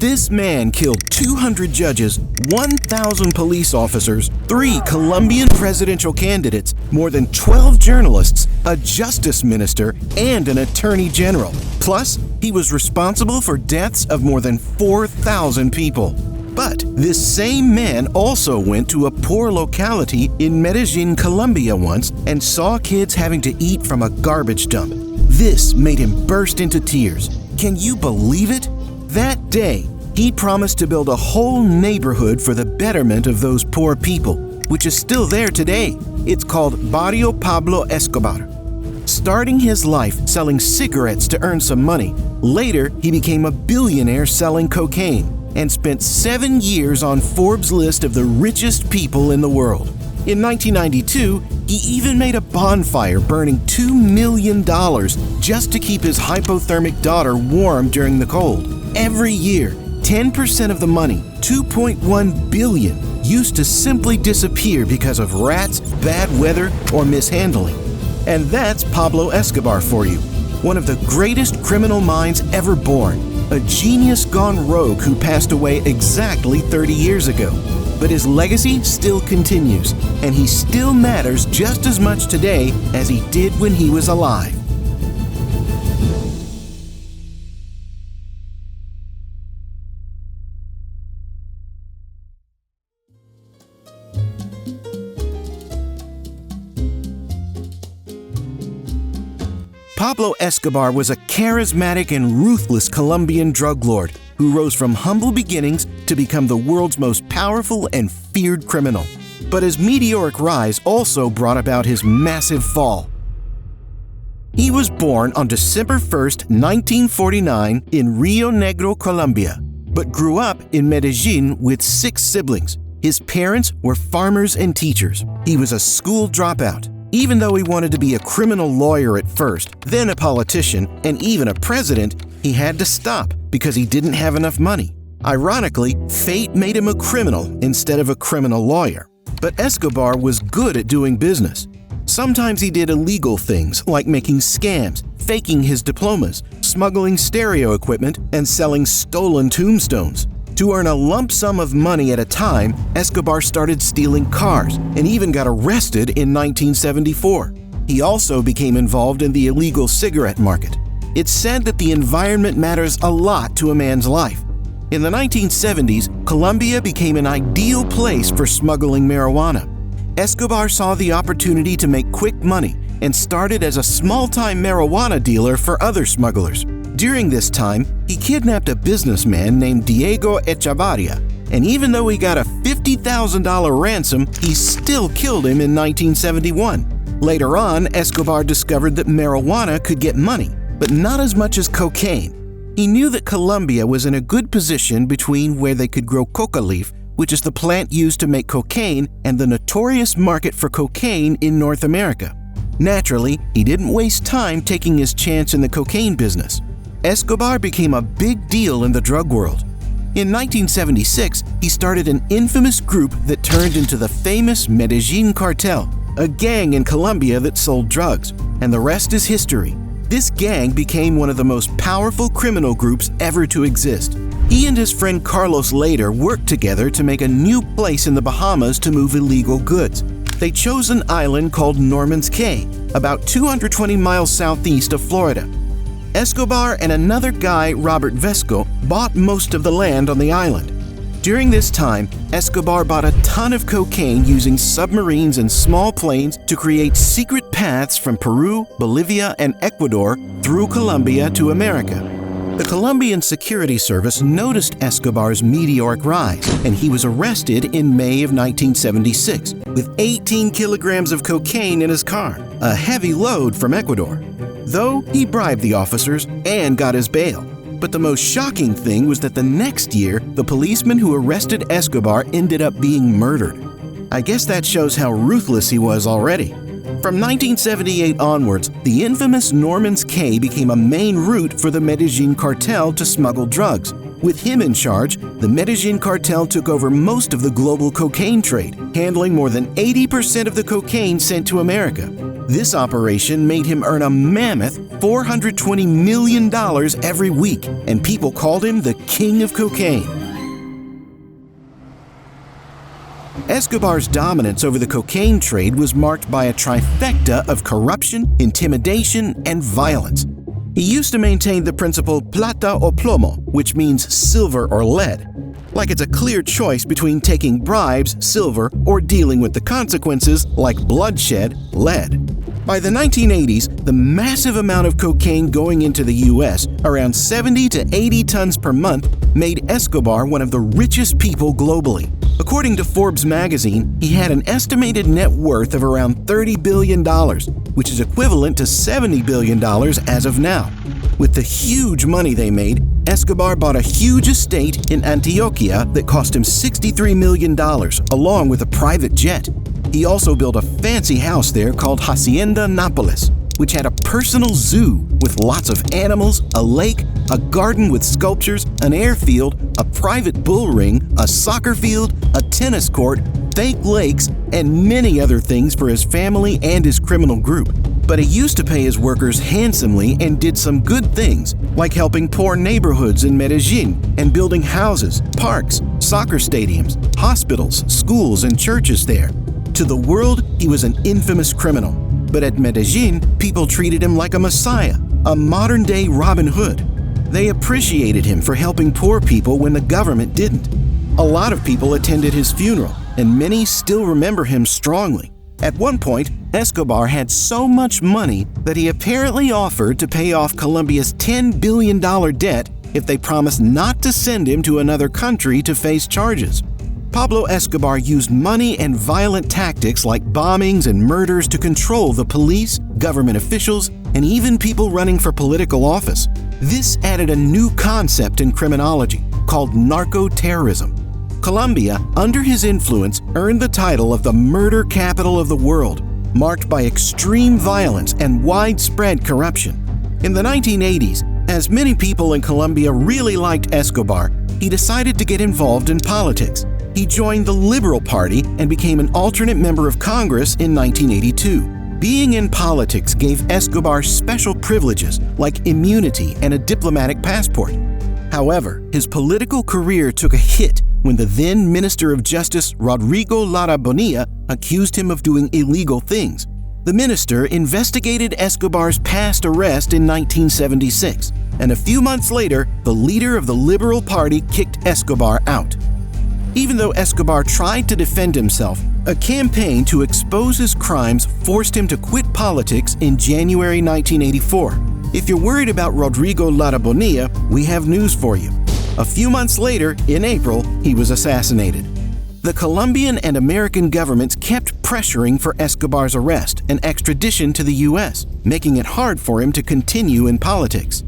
This man killed 200 judges, 1,000 police officers, 3 Colombian presidential candidates, more than 12 journalists, a justice minister, and an attorney general. Plus, he was responsible for deaths of more than 4,000 people. But this same man also went to a poor locality in Medellin, Colombia once and saw kids having to eat from a garbage dump. This made him burst into tears. Can you believe it? That day, he promised to build a whole neighborhood for the betterment of those poor people, which is still there today. It's called Barrio Pablo Escobar. Starting his life selling cigarettes to earn some money, later he became a billionaire selling cocaine and spent 7 years on Forbes' list of the richest people in the world. In 1992, he even made a bonfire burning $2 million just to keep his hypothermic daughter warm during the cold. Every year, 10% of the money, $2.1 billion, used to simply disappear because of rats, bad weather, or mishandling. And that's Pablo Escobar for you, one of the greatest criminal minds ever born, a genius gone rogue who passed away exactly 30 years ago. But his legacy still continues, and he still matters just as much today as he did when he was alive. Pablo Escobar was a charismatic and ruthless Colombian drug lord who rose from humble beginnings to become the world's most powerful and feared criminal. But his meteoric rise also brought about his massive fall. He was born on December 1st, 1949 in Rio Negro, Colombia, but grew up in Medellin with 6 siblings. His parents were farmers and teachers. He was a school dropout. Even though he wanted to be a criminal lawyer at first, then a politician, and even a president, he had to stop because he didn't have enough money. Ironically, fate made him a criminal instead of a criminal lawyer. But Escobar was good at doing business. Sometimes he did illegal things like making scams, faking his diplomas, smuggling stereo equipment, and selling stolen tombstones. To earn a lump sum of money at a time, Escobar started stealing cars and even got arrested in 1974. He also became involved in the illegal cigarette market. It's said that the environment matters a lot to a man's life. In the 1970s, Colombia became an ideal place for smuggling marijuana. Escobar saw the opportunity to make quick money and started as a small-time marijuana dealer for other smugglers. During this time, he kidnapped a businessman named Diego Echevarria, and even though he got a $50,000 ransom, he still killed him in 1971. Later on, Escobar discovered that marijuana could get money, but not as much as cocaine. He knew that Colombia was in a good position between where they could grow coca leaf, which is the plant used to make cocaine, and the notorious market for cocaine in North America. Naturally, he didn't waste time taking his chance in the cocaine business. Escobar became a big deal in the drug world. In 1976, he started an infamous group that turned into the famous Medellin cartel, a gang in Colombia that sold drugs, and the rest is history. This gang became one of the most powerful criminal groups ever to exist. He and his friend Carlos later worked together to make a new place in the Bahamas to move illegal goods. They chose an island called Norman's Cay, about 220 miles southeast of Florida. Escobar and another guy, Robert Vesco, bought most of the land on the island. During this time, Escobar bought a ton of cocaine using submarines and small planes to create secret paths from Peru, Bolivia, and Ecuador through Colombia to America. The Colombian Security Service noticed Escobar's meteoric rise, and he was arrested in May of 1976 with 18 kilograms of cocaine in his car, a heavy load from Ecuador. Though he bribed the officers and got his bail. But the most shocking thing was that the next year, the policeman who arrested Escobar ended up being murdered. I guess that shows how ruthless he was already. From 1978 onwards, the infamous Norman's Cay became a main route for the Medellin cartel to smuggle drugs. With him in charge, the Medellin cartel took over most of the global cocaine trade, handling more than 80% of the cocaine sent to America. This operation made him earn a mammoth $420 million every week, and people called him the King of Cocaine. Escobar's dominance over the cocaine trade was marked by a trifecta of corruption, intimidation, and violence. He used to maintain the principle plata o plomo, which means silver or lead. Like it's a clear choice between taking bribes, silver, or dealing with the consequences like bloodshed, lead. By the 1980s, the massive amount of cocaine going into the U.S., around 70 to 80 tons per month, made Escobar one of the richest people globally. According to Forbes magazine, he had an estimated net worth of around $30 billion, which is equivalent to $70 billion as of now. With the huge money they made, Escobar bought a huge estate in Antioquia that cost him $63 million, along with a private jet. He also built a fancy house there called Hacienda Nápoles, which had a personal zoo with lots of animals, a lake, a garden with sculptures, an airfield, a private bull ring, a soccer field, a tennis court, fake lakes, and many other things for his family and his criminal group. But he used to pay his workers handsomely and did some good things, like helping poor neighborhoods in Medellin and building houses, parks, soccer stadiums, hospitals, schools, and churches there. To the world, he was an infamous criminal. But at Medellin, people treated him like a messiah, a modern-day Robin Hood. They appreciated him for helping poor people when the government didn't. A lot of people attended his funeral, and many still remember him strongly. At one point, Escobar had so much money that he apparently offered to pay off Colombia's $10 billion debt if they promised not to send him to another country to face charges. Pablo Escobar used money and violent tactics like bombings and murders to control the police, government officials, and even people running for political office. This added a new concept in criminology called narco-terrorism. Colombia, under his influence, earned the title of the murder capital of the world, marked by extreme violence and widespread corruption. In the 1980s, as many people in Colombia really liked Escobar, he decided to get involved in politics. He joined the Liberal Party and became an alternate member of Congress in 1982. Being in politics gave Escobar special privileges like immunity and a diplomatic passport. However, his political career took a hit when the then Minister of Justice, Rodrigo Lara Bonilla, accused him of doing illegal things. The minister investigated Escobar's past arrest in 1976, and a few months later, the leader of the Liberal Party kicked Escobar out. Even though Escobar tried to defend himself, a campaign to expose his crimes forced him to quit politics in January 1984. If you're worried about Rodrigo Lara Bonilla, we have news for you. A few months later, in April, he was assassinated. The Colombian and American governments kept pressuring for Escobar's arrest and extradition to the U.S., making it hard for him to continue in politics.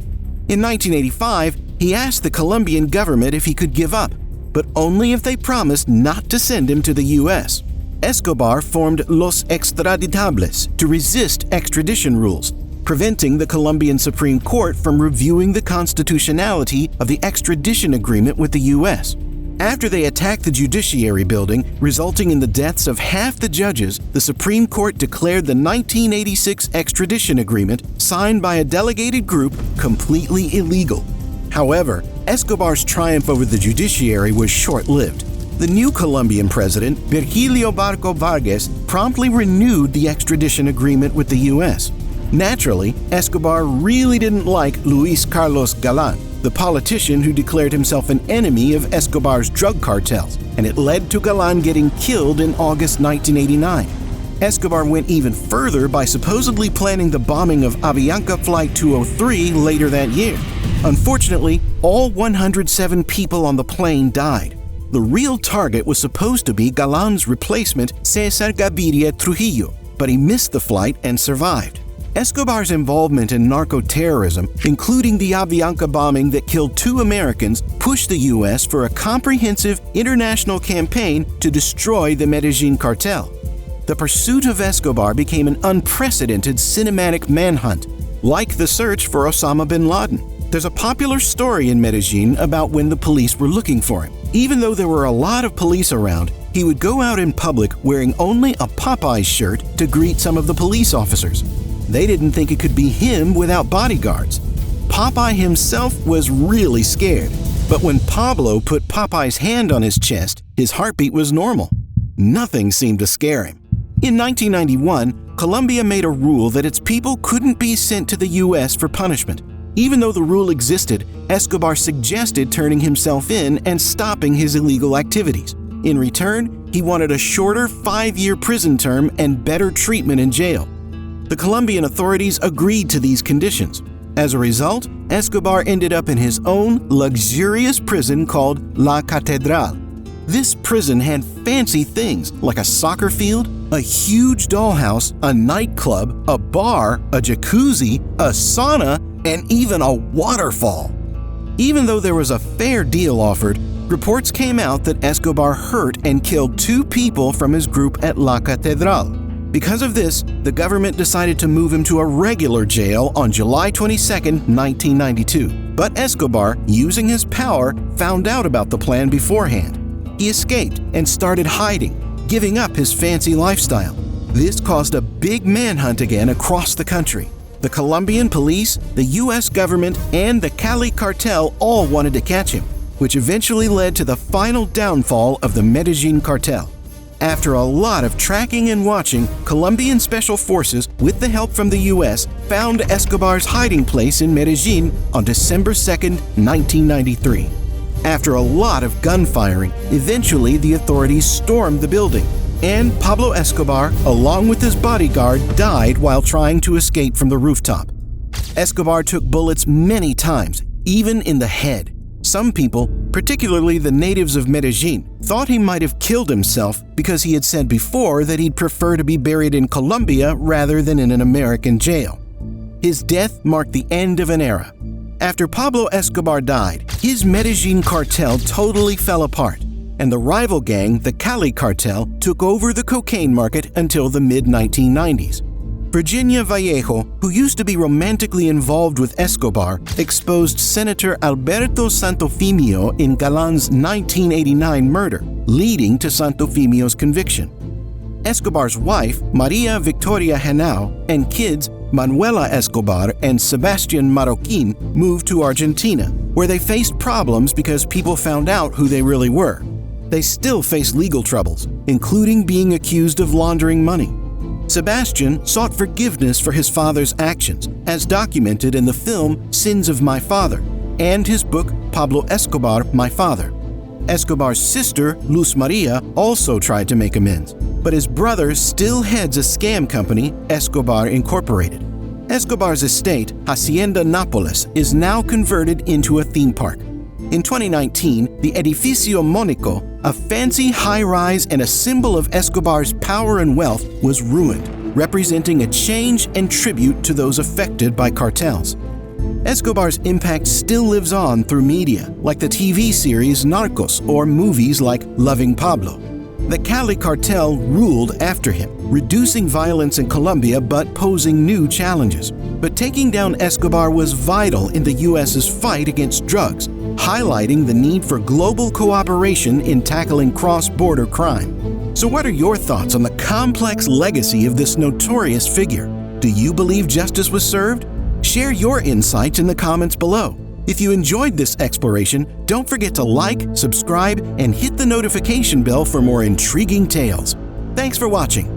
In 1985, he asked the Colombian government if he could give up, but only if they promised not to send him to the U.S. Escobar formed Los Extraditables to resist extradition rules, preventing the Colombian Supreme Court from reviewing the constitutionality of the extradition agreement with the U.S. After they attacked the Judiciary building, resulting in the deaths of half the judges, the Supreme Court declared the 1986 extradition agreement, signed by a delegated group, completely illegal. However, Escobar's triumph over the judiciary was short-lived. The new Colombian president, Virgilio Barco Vargas, promptly renewed the extradition agreement with the U.S. Naturally, Escobar really didn't like Luis Carlos Galán, the politician who declared himself an enemy of Escobar's drug cartels, and it led to Galán getting killed in August 1989. Escobar went even further by supposedly planning the bombing of Avianca Flight 203 later that year. Unfortunately, all 107 people on the plane died. The real target was supposed to be Galán's replacement, Cesar Gaviria Trujillo, but he missed the flight and survived. Escobar's involvement in narco-terrorism, including the Avianca bombing that killed 2 Americans, pushed the U.S. for a comprehensive international campaign to destroy the Medellin cartel. The pursuit of Escobar became an unprecedented cinematic manhunt, like the search for Osama bin Laden. There's a popular story in Medellin about when the police were looking for him. Even though there were a lot of police around, he would go out in public wearing only a Popeyes shirt to greet some of the police officers. They didn't think it could be him without bodyguards. Popeye himself was really scared, but when Pablo put Popeye's hand on his chest, his heartbeat was normal. Nothing seemed to scare him. In 1991, Colombia made a rule that its people couldn't be sent to the U.S. for punishment. Even though the rule existed, Escobar suggested turning himself in and stopping his illegal activities. In return, he wanted a shorter 5-year prison term and better treatment in jail. The Colombian authorities agreed to these conditions. As a result, Escobar ended up in his own luxurious prison called La Catedral. This prison had fancy things like a soccer field, a huge dollhouse, a nightclub, a bar, a jacuzzi, a sauna, and even a waterfall. Even though there was a fair deal offered, reports came out that Escobar hurt and killed 2 people from his group at La Catedral. Because of this, the government decided to move him to a regular jail on July 22, 1992. But Escobar, using his power, found out about the plan beforehand. He escaped and started hiding, giving up his fancy lifestyle. This caused a big manhunt again across the country. The Colombian police, the U.S. government, and the Cali cartel all wanted to catch him, which eventually led to the final downfall of the Medellin cartel. After a lot of tracking and watching, Colombian special forces, with the help from the U.S., found Escobar's hiding place in Medellin on December 2, 1993. After a lot of gunfiring, eventually the authorities stormed the building, and Pablo Escobar, along with his bodyguard, died while trying to escape from the rooftop. Escobar took bullets many times, even in the head. Some people, particularly the natives of Medellin, thought he might have killed himself because he had said before that he'd prefer to be buried in Colombia rather than in an American jail. His death marked the end of an era. After Pablo Escobar died, his Medellin cartel totally fell apart, and the rival gang, the Cali cartel, took over the cocaine market until the mid-1990s. Virginia Vallejo, who used to be romantically involved with Escobar, exposed Senator Alberto Santofimio in Galan's 1989 murder, leading to Santofimio's conviction. Escobar's wife, Maria Victoria Henao, and kids, Manuela Escobar and Sebastian Marroquin, moved to Argentina, where they faced problems because people found out who they really were. They still face legal troubles, including being accused of laundering money. Sebastian sought forgiveness for his father's actions, as documented in the film Sins of My Father, and his book Pablo Escobar, My Father. Escobar's sister, Luz Maria, also tried to make amends, but his brother still heads a scam company, Escobar Incorporated. Escobar's estate, Hacienda Nápoles, is now converted into a theme park. In 2019, the Edificio Mónico, a fancy high-rise and a symbol of Escobar's power and wealth, was ruined, representing a change and tribute to those affected by cartels. Escobar's impact still lives on through media, like the TV series Narcos or movies like Loving Pablo. The Cali cartel ruled after him, reducing violence in Colombia but posing new challenges. But taking down Escobar was vital in the U.S.'s fight against drugs, highlighting the need for global cooperation in tackling cross-border crime. So what are your thoughts on the complex legacy of this notorious figure? Do you believe justice was served? Share your insights in the comments below. If you enjoyed this exploration, don't forget to like, subscribe, and hit the notification bell for more intriguing tales. Thanks for watching.